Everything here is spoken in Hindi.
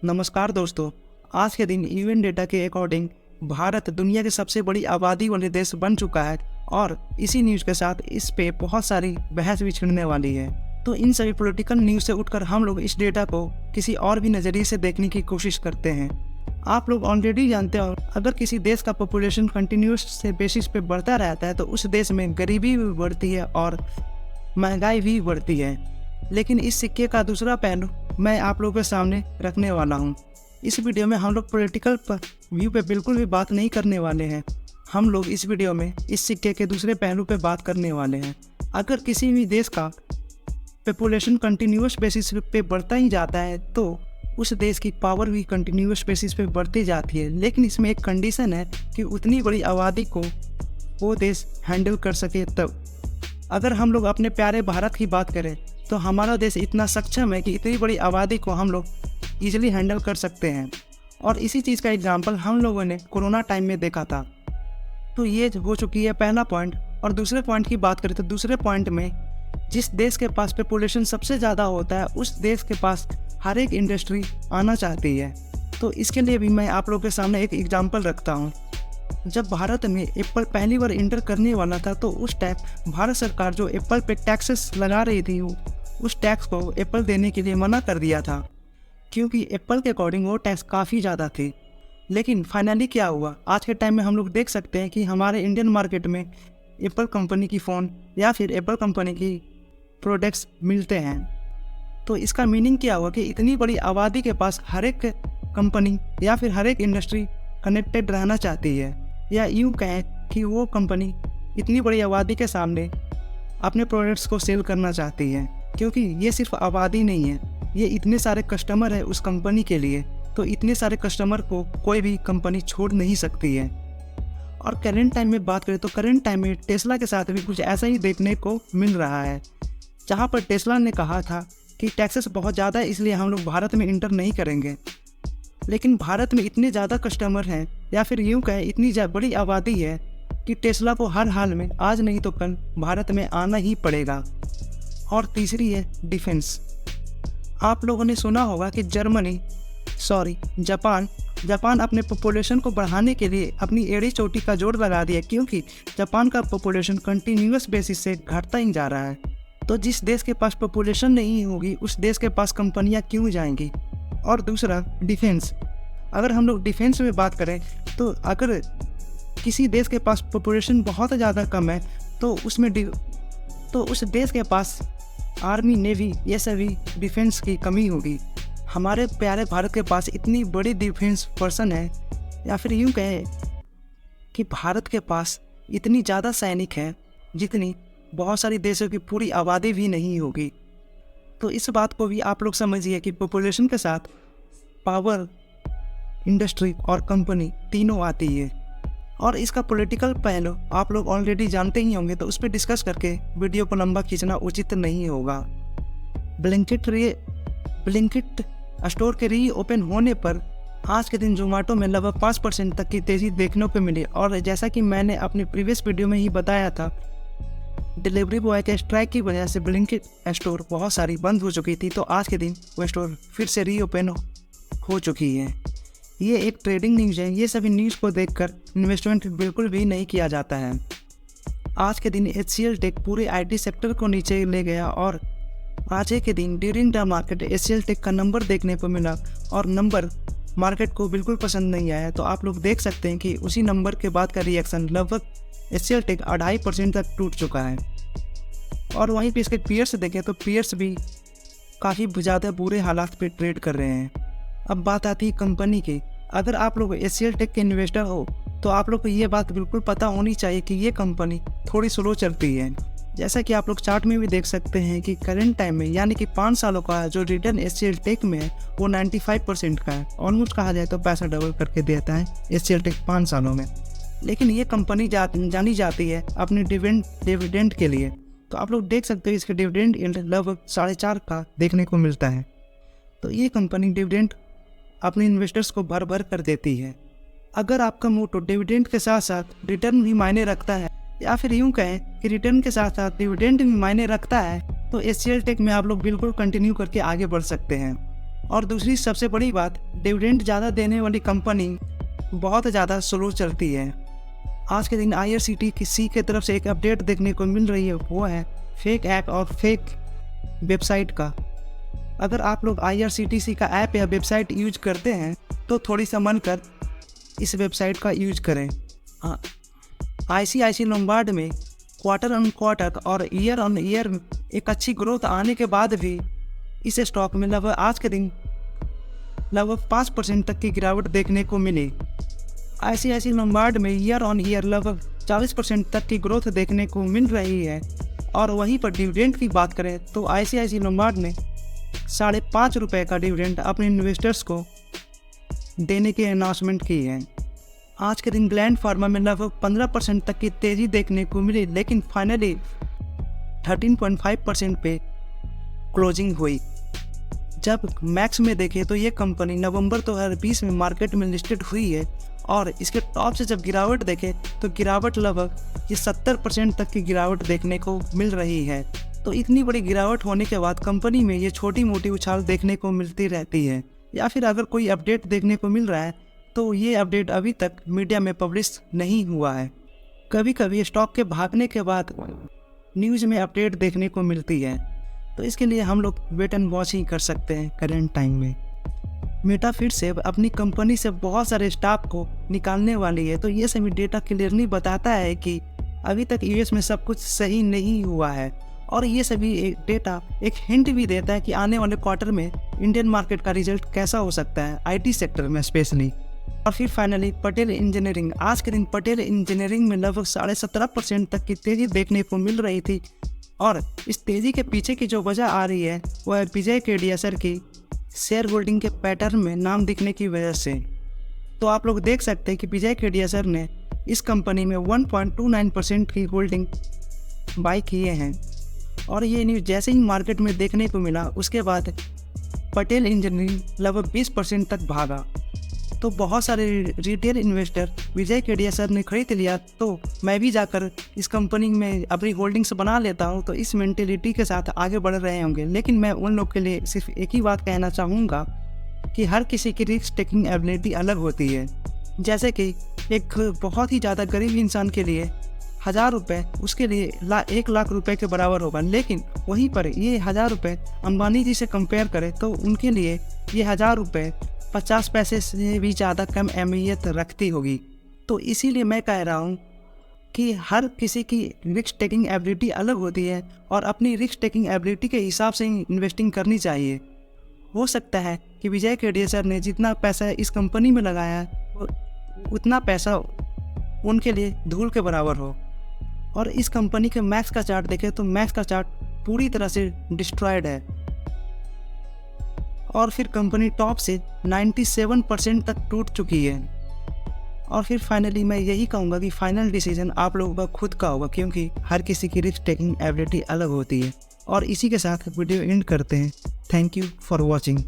नमस्कार दोस्तों। आज के दिन यूएन डेटा के अकॉर्डिंग भारत दुनिया की सबसे बड़ी आबादी वाले देश बन चुका है और इसी न्यूज़ के साथ इस पे बहुत सारी बहस भी छिड़ने वाली है। तो इन सभी पॉलिटिकल न्यूज़ से उठकर हम लोग इस डेटा को किसी और भी नज़रिए से देखने की कोशिश करते हैं। आप लोग ऑलरेडी जानते हो, अगर किसी देश का पॉपुलेशन कंटिन्यूस से बेसिस पे बढ़ता रहता है तो उस देश में गरीबी भी बढ़ती है और महंगाई भी बढ़ती है। लेकिन इस सिक्के का दूसरा पहलू मैं आप लोगों के सामने रखने वाला हूँ। इस वीडियो में हम लोग पॉलिटिकल व्यू पे बिल्कुल भी बात नहीं करने वाले हैं। हम लोग इस वीडियो में इस सिक्के के दूसरे पहलू पे बात करने वाले हैं। अगर किसी भी देश का पॉपुलेशन कंटिन्यूस बेसिस पे बढ़ता ही जाता है तो उस देश की पावर भी कंटिन्यूस बेसिस पे बढ़ती जाती है। लेकिन इसमें एक कंडीशन है कि उतनी बड़ी आबादी को वो देश हैंडल कर सके तब। अगर हम लोग अपने प्यारे भारत की बात करें तो हमारा देश इतना सक्षम है कि इतनी बड़ी आबादी को हम लोग ईजिली हैंडल कर सकते हैं। और इसी चीज़ का एग्जांपल हम लोगों ने कोरोना टाइम में देखा था। तो ये हो चुकी है पहला पॉइंट। और दूसरे पॉइंट की बात करें तो दूसरे पॉइंट में जिस देश के पास पॉपुलेशन सबसे ज़्यादा होता है उस देश के पास हर एक इंडस्ट्री आना चाहती है। तो इसके लिए भी मैं आप लोगों के सामने एक एग्जाम्पल रखता हूँ। जब भारत में एप्पल पहली बार इंटर करने वाला था तो उस टाइम भारत सरकार जो एप्पल पे टैक्सेस लगा रही थी उस टैक्स को एप्पल देने के लिए मना कर दिया था, क्योंकि एप्पल के अकॉर्डिंग वो टैक्स काफ़ी ज़्यादा थे। लेकिन फाइनली क्या हुआ, आज के टाइम में हम लोग देख सकते हैं कि हमारे इंडियन मार्केट में एप्पल कंपनी की फ़ोन या फिर एप्पल कंपनी की प्रोडक्ट्स मिलते हैं। तो इसका मीनिंग क्या हुआ कि इतनी बड़ी आबादी के पास हर एक कंपनी या फिर हर एक इंडस्ट्री कनेक्टेड रहना चाहती है, या यूँ कहें कि वो कंपनी इतनी बड़ी आबादी के सामने अपने प्रोडक्ट्स को सेल करना चाहती है। क्योंकि ये सिर्फ आबादी नहीं है, ये इतने सारे कस्टमर है उस कंपनी के लिए। तो इतने सारे कस्टमर को कोई भी कंपनी छोड़ नहीं सकती है। और करंट टाइम में बात करें तो करंट टाइम में टेस्ला के साथ भी कुछ ऐसा ही देखने को मिल रहा है, जहाँ पर टेस्ला ने कहा था कि टैक्सेस बहुत ज़्यादा है इसलिए हम लोग भारत में इंटर नहीं करेंगे। लेकिन भारत में इतने ज़्यादा कस्टमर हैं या फिर यूँ कहें इतनी बड़ी आबादी है कि टेस्ला को हर हाल में आज नहीं तो कल भारत में आना ही पड़ेगा। और तीसरी है डिफेंस। आप लोगों ने सुना होगा कि जापान अपने पॉपुलेशन को बढ़ाने के लिए अपनी एड़ी चोटी का जोर लगा दिया, क्योंकि जापान का पॉपुलेशन कंटिन्यूस बेसिस से घटता ही जा रहा है। तो जिस देश के पास पॉपुलेशन नहीं होगी उस देश के पास कंपनियां क्यों जाएंगी। और दूसरा डिफेंस। अगर हम लोग डिफेंस में बात करें तो अगर किसी देश के पास पॉपुलेशन बहुत ज़्यादा कम है तो उस देश के पास आर्मी, नेवी, ये सभी डिफेंस की कमी होगी। हमारे प्यारे भारत के पास इतनी बड़ी डिफेंस पर्सन है, या फिर यूँ कहें कि भारत के पास इतनी ज़्यादा सैनिक हैं जितनी बहुत सारी देशों की पूरी आबादी भी नहीं होगी। तो इस बात को भी आप लोग समझिए कि पॉपुलेशन के साथ पावर, इंडस्ट्री और कंपनी तीनों आती है। और इसका पॉलिटिकल पहलू आप लोग ऑलरेडी जानते ही होंगे, तो उस पर डिस्कस करके वीडियो को लंबा खींचना उचित नहीं होगा। ब्लिंकिट स्टोर के री ओपन होने पर आज के दिन जोमेटो में लगभग 5% तक की तेज़ी देखने को मिली। और जैसा कि मैंने अपनी प्रीवियस वीडियो में ही बताया था, डिलीवरी बॉय के स्ट्राइक की वजह से ब्लिंकिट स्टोर बहुत सारी बंद हो चुकी थी। तो आज के दिन वो स्टोर फिर से रीओपन हो चुकी है। ये एक ट्रेडिंग न्यूज़ है। ये सभी न्यूज़ को देखकर इन्वेस्टमेंट बिल्कुल भी नहीं किया जाता है। आज के दिन HCL टेक पूरे IT सेक्टर को नीचे ले गया और आज के दिन during the market HCL tech का नंबर देखने को मिला और नंबर मार्केट को बिल्कुल पसंद नहीं आया। तो आप लोग देख सकते हैं कि उसी नंबर के बाद का रिएक्शन लगभग HCL टेक 2.5% तक टूट चुका है। और वहीं पे इसके पीयर्स देखें तो पीयर्स भी काफ़ी ज़्यादा बुरे हालात पे ट्रेड कर रहे हैं। अब बात आती है कंपनी की। अगर आप लोग HCL टेक के इन्वेस्टर हो तो आप लोग को ये बात बिल्कुल पता होनी चाहिए कि ये कंपनी थोड़ी स्लो चलती है। जैसा कि आप लोग चार्ट में भी देख सकते हैं कि करंट टाइम में यानी कि 5 सालों का जो रिटर्न HCL टेक में है वो 95% का है। ऑलमोस्ट कहा जाए तो पैसा डबल करके देता है HCL टेक 5 सालों में। लेकिन ये कंपनी जानी जाती है अपने डिविडेंड के लिए। तो आप लोग देख सकते हो इसके डिविडेंड यील्ड लगभग 4.5 का देखने को मिलता है। तो ये कंपनी डिविडेंड अपने इन्वेस्टर्स को भर भर कर देती है। अगर आपका मोटो डिविडेंड के साथ साथ रिटर्न भी मायने रखता है, या फिर यूँ कहें कि रिटर्न के साथ साथ डिविडेंड भी मायने रखता है, तो HCL टेक में आप लोग बिल्कुल कंटिन्यू करके आगे बढ़ सकते हैं। और दूसरी सबसे बड़ी बात, डिविडेंड ज़्यादा देने वाली कंपनी बहुत ज़्यादा स्लो चलती है। आज के दिन IRCTC की तरफ से एक अपडेट देखने को मिल रही है, वो है फेक ऐप और फेक वेबसाइट का। अगर आप लोग IRCTC का ऐप या वेबसाइट यूज करते हैं तो थोड़ी संभल कर इस वेबसाइट का यूज करें। ICICI लोम्बार्ड में क्वार्टर ऑन क्वार्टर और ईयर ऑन ईयर एक अच्छी ग्रोथ आने के बाद भी इस स्टॉक में लगभग आज के दिन लगभग 5% तक की गिरावट देखने को मिली। ICICI लोम्बार्ड में ईयर ऑन ईयर लगभग 40% तक की ग्रोथ देखने को मिल रही है। और वहीं पर डिविडेंड की बात करें तो ICICI लोम्बार्ड ने 5.5 रुपये का डिविडेंड अपने इन्वेस्टर्स को देने की अनाउंसमेंट की है। आज के दिन ग्लैंड फार्मा में लगभग 15% तक की तेज़ी देखने को मिली, लेकिन फाइनली 13.5% पे क्लोजिंग हुई। जब मैक्स में देखें तो ये कंपनी नवंबर 2020 में मार्केट में लिस्टेड हुई है और इसके टॉप से जब गिरावट देखें तो गिरावट लगभग ये 70% तक की गिरावट देखने को मिल रही है। तो इतनी बड़ी गिरावट होने के बाद कंपनी में ये छोटी मोटी उछाल देखने को मिलती रहती है, या फिर अगर कोई अपडेट देखने को मिल रहा है तो ये अपडेट अभी तक मीडिया में पब्लिश नहीं हुआ है। कभी कभी स्टॉक के भागने के बाद न्यूज़ में अपडेट देखने को मिलती है, तो इसके लिए हम लोग वेट एंड वॉच ही कर सकते हैं करेंट टाइम में। मेटा फिर से अपनी कंपनी से बहुत सारे स्टाफ को निकालने वाली है, तो ये सभी डेटा क्लियरली बताता है कि अभी तक US में सब कुछ सही नहीं हुआ है। और ये सभी डेटा एक हिंट भी देता है कि आने वाले क्वार्टर में इंडियन मार्केट का रिजल्ट कैसा हो सकता है, IT सेक्टर में स्पेशली। और फिर फाइनली पटेल इंजीनियरिंग, आज के दिन पटेल इंजीनियरिंग में लगभग 17.5% तक की तेज़ी देखने को मिल रही थी। और इस तेज़ी के पीछे की जो वजह आ रही है वह है विजय केडिया सर की शेयर होल्डिंग के पैटर्न में नाम दिखने की वजह से। तो आप लोग देख सकते हैं कि विजय केडिया सर ने इस कंपनी में 1.29% की होल्डिंग बाई किए हैं। और ये न्यूज़ जैसे ही मार्केट में देखने को मिला उसके बाद पटेल इंजीनियरिंग लगभग 20% तक भागा। तो बहुत सारे रिटेल इन्वेस्टर विजय केडिया सर ने खरीद लिया, तो मैं भी जाकर इस कंपनी में अपनी होल्डिंग्स बना लेता हूं, तो इस मेंटेलिटी के साथ आगे बढ़ रहे होंगे। लेकिन मैं उन लोग के लिए सिर्फ एक ही बात कहना चाहूँगा कि हर किसी की रिस्क टेकिंग एबिलिटी अलग होती है। जैसे कि एक बहुत ही ज़्यादा गरीब इंसान के लिए 1000 रुपये उसके लिए 1 लाख रुपए के बराबर होगा, लेकिन वहीं पर ये 1000 रुपये अंबानी जी से कंपेयर करें तो उनके लिए ये 1000 रुपये 50 पैसे से भी ज़्यादा कम अहमियत रखती होगी। तो इसीलिए मैं कह रहा हूँ कि हर किसी की रिस्क टेकिंग एबिलिटी अलग होती है और अपनी रिस्क टेकिंग एबिलिटी के हिसाब से ही इन्वेस्टिंग करनी चाहिए। हो सकता है कि विजय केडिया सर ने जितना पैसा इस कंपनी में लगाया है उतना पैसा उनके लिए धूल के बराबर हो। और इस कंपनी के मैक्स का चार्ट देखें तो मैक्स का चार्ट पूरी तरह से डिस्ट्रॉयड है और फिर कंपनी टॉप से 97% तक टूट चुकी है। और फिर फाइनली मैं यही कहूँगा कि फाइनल डिसीजन आप लोगों का खुद का होगा, क्योंकि हर किसी की रिस्क टेकिंग एबिलिटी अलग होती है। और इसी के साथ वीडियो एंड करते हैं। Thank you for watching.